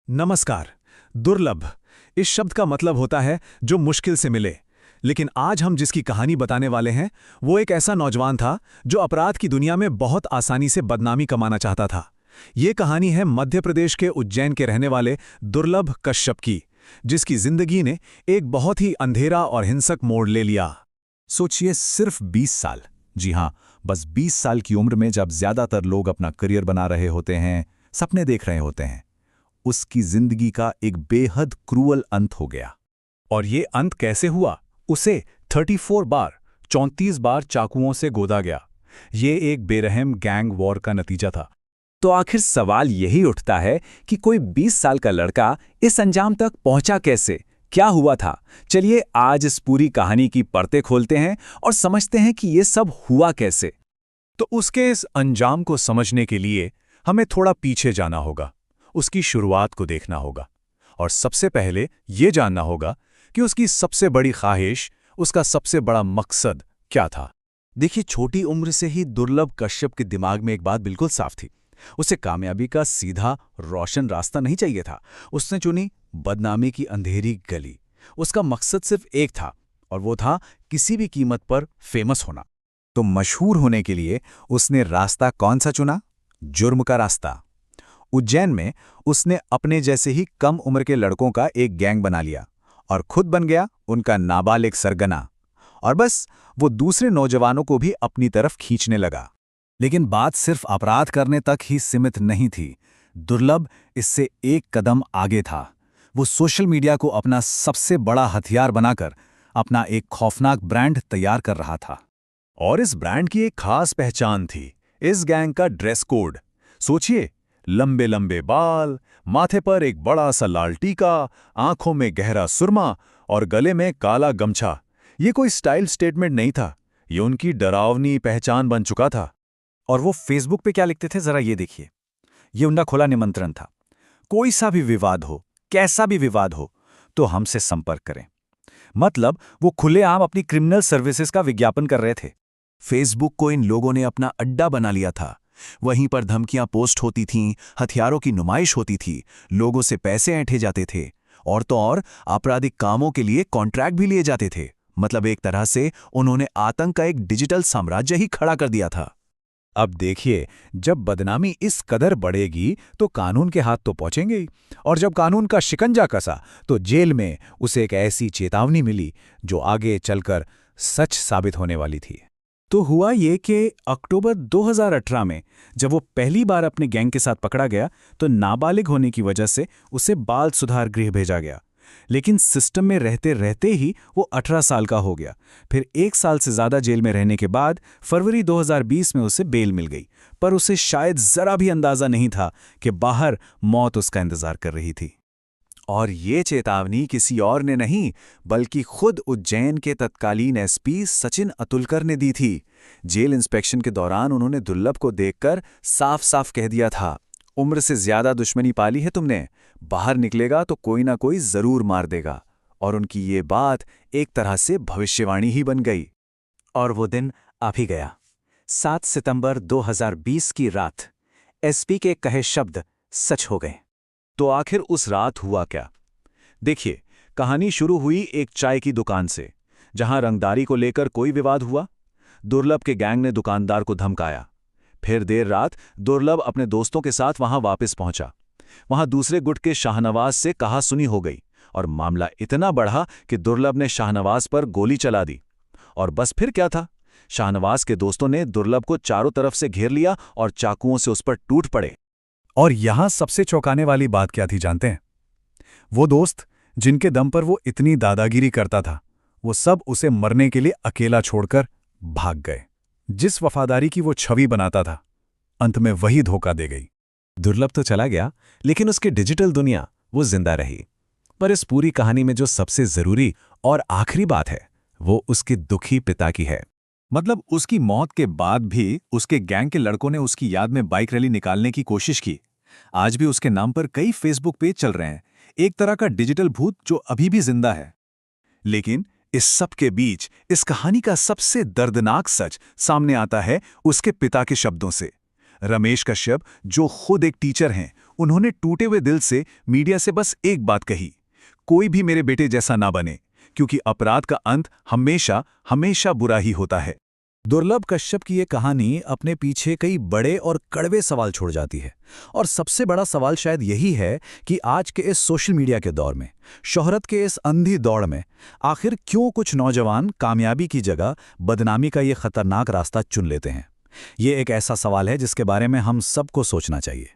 नमस्कार। दुर्लभ इस शब्द का मतलब होता है जो मुश्किल से मिले। लेकिन आज हम जिसकी कहानी बताने वाले हैं वो एक ऐसा नौजवान था जो अपराध की दुनिया में बहुत आसानी से बदनामी कमाना चाहता था। ये कहानी है मध्य प्रदेश के उज्जैन के रहने वाले दुर्लभ कश्यप की, जिसकी जिंदगी ने एक बहुत ही अंधेरा और हिंसक मोड़ ले लिया। सोचिए, सिर्फ 20 साल। जी हाँ, बस 20 साल की उम्र में जब ज्यादातर लोग अपना करियर बना रहे होते हैं, सपने देख रहे होते हैं, उसकी जिंदगी का एक बेहद क्रूअल अंत हो गया। और ये अंत कैसे हुआ? उसे 34 बार 34 बार चाकुओं से गोदा गया। ये एक बेरहम गैंग वॉर का नतीजा था। तो आखिर सवाल यही उठता है कि कोई 20 साल का लड़का इस अंजाम तक पहुंचा कैसे? क्या हुआ था? चलिए आज इस पूरी कहानी की परतें खोलते हैं और समझते हैं कि ये सब हुआ कैसे। तो उसके इस अंजाम को समझने के लिए हमें थोड़ा पीछे जाना होगा, उसकी शुरुआत को देखना होगा, और सबसे पहले ये जानना होगा कि उसकी सबसे बड़ी ख्वाहिश, उसका सबसे बड़ा मकसद क्या था। देखिए, छोटी उम्र से ही दुर्लभ कश्यप के दिमाग में एक बात बिल्कुल साफ थी। उसे कामयाबी का सीधा रोशन रास्ता नहीं चाहिए था। उसने चुनी बदनामी की अंधेरी गली। उसका मकसद सिर्फ एक था, और वो था किसी भी कीमत पर फेमस होना। तो मशहूर होने के लिए उसने रास्ता कौन सा चुना? जुर्म का रास्ता। उज्जैन में उसने अपने जैसे ही कम उम्र के लड़कों का एक गैंग बना लिया और खुद बन गया उनका नाबालिग सरगना। और बस वो दूसरे नौजवानों को भी अपनी तरफ खींचने लगा। लेकिन बात सिर्फ अपराध करने तक ही सीमित नहीं थी। दुर्लभ इससे एक कदम आगे था। वो सोशल मीडिया को अपना सबसे बड़ा हथियार बनाकर अपना एक खौफनाक ब्रांड तैयार कर रहा था। और इस ब्रांड की एक खास पहचान थी, इस गैंग का ड्रेस कोड। सोचिए, लंबे लंबे बाल, माथे पर एक बड़ा सा लाल टीका, आंखों में गहरा सुरमा और गले में काला गमछा। ये कोई स्टाइल स्टेटमेंट नहीं था, ये उनकी डरावनी पहचान बन चुका था। और वो फेसबुक पे क्या लिखते थे, जरा ये देखिए। ये उनका खुला निमंत्रण था। कोई सा भी विवाद हो, कैसा भी विवाद हो, तो हमसे संपर्क करें। मतलब वो खुलेआम अपनी क्रिमिनल सर्विसेज का विज्ञापन कर रहे थे। फेसबुक को इन लोगों ने अपना अड्डा बना लिया था। वहीं पर धमकियां पोस्ट होती थीं, हथियारों की नुमाइश होती थी, लोगों से पैसे ऐंठे जाते थे, और तो और आपराधिक कामों के लिए कॉन्ट्रैक्ट भी लिए जाते थे। मतलब एक तरह से उन्होंने आतंक का एक डिजिटल साम्राज्य ही खड़ा कर दिया था। अब देखिए, जब बदनामी इस कदर बढ़ेगी तो कानून के हाथ तो पहुंचेंगे ही। और जब कानून का शिकंजा कसा तो जेल में उसे एक ऐसी चेतावनी मिली जो आगे चलकर सच साबित होने वाली थी। तो हुआ ये कि अक्टूबर 2018 में जब वो पहली बार अपने गैंग के साथ पकड़ा गया तो नाबालिग होने की वजह से उसे बाल सुधार गृह भेजा गया। लेकिन सिस्टम में रहते रहते ही वो 18 साल का हो गया। फिर 1 साल से ज़्यादा जेल में रहने के बाद फरवरी 2020 में उसे बेल मिल गई। पर उसे शायद ज़रा भी अंदाज़ा नहीं था कि बाहर मौत उसका इंतज़ार कर रही थी। और ये चेतावनी किसी और ने नहीं, बल्कि खुद उज्जैन के तत्कालीन एसपी सचिन अतुलकर ने दी थी। जेल इंस्पेक्शन के दौरान उन्होंने दुर्लभ को देखकर साफ साफ कह दिया था, उम्र से ज्यादा दुश्मनी पाली है तुमने, बाहर निकलेगा तो कोई ना कोई जरूर मार देगा। और उनकी ये बात एक तरह से भविष्यवाणी ही बन गई। और वो दिन आ भी गया। 7 सितंबर 2020 की रात एसपी के कहे शब्द सच हो गए। तो आखिर उस रात हुआ क्या? देखिए, कहानी शुरू हुई एक चाय की दुकान से, जहां रंगदारी को लेकर कोई विवाद हुआ। दुर्लभ के गैंग ने दुकानदार को धमकाया। फिर देर रात दुर्लभ अपने दोस्तों के साथ वहां वापस पहुंचा। वहां दूसरे गुट के शाहनवाज से कहासुनी हो गई और मामला इतना बढ़ा कि दुर्लभ ने शाहनवाज पर गोली चला दी। और बस फिर क्या था, शाहनवाज के दोस्तों ने दुर्लभ को चारों तरफ से घेर लिया और चाकुओं से उस पर टूट पड़े। और यहां सबसे चौंकाने वाली बात क्या थी जानते हैं? वो दोस्त जिनके दम पर वो इतनी दादागिरी करता था, वो सब उसे मरने के लिए अकेला छोड़कर भाग गए। जिस वफादारी की वो छवि बनाता था, अंत में वही धोखा दे गई। दुर्लभ तो चला गया, लेकिन उसकी डिजिटल दुनिया वो जिंदा रही। पर इस पूरी कहानी में जो सबसे जरूरी और आखिरी बात है, वो उसके दुखी पिता की है। मतलब उसकी मौत के बाद भी उसके गैंग के लड़कों ने उसकी याद में बाइक रैली निकालने की कोशिश की। आज भी उसके नाम पर कई फेसबुक पेज चल रहे हैं, एक तरह का डिजिटल भूत जो अभी भी जिंदा है। लेकिन इस सब के बीच इस कहानी का सबसे दर्दनाक सच सामने आता है उसके पिता के शब्दों से। रमेश कश्यप, जो खुद एक टीचर हैं, उन्होंने टूटे हुए दिल से मीडिया से बस एक बात कही, कोई भी मेरे बेटे जैसा ना बने, क्योंकि अपराध का अंत हमेशा हमेशा बुरा ही होता है। दुर्लभ कश्यप की ये कहानी अपने पीछे कई बड़े और कड़वे सवाल छोड़ जाती है। और सबसे बड़ा सवाल शायद यही है कि आज के इस सोशल मीडिया के दौर में, शोहरत के इस अंधी दौड़ में, आखिर क्यों कुछ नौजवान कामयाबी की जगह बदनामी का ये खतरनाक रास्ता चुन लेते हैं। ये एक ऐसा सवाल है जिसके बारे में हम सबको सोचना चाहिए।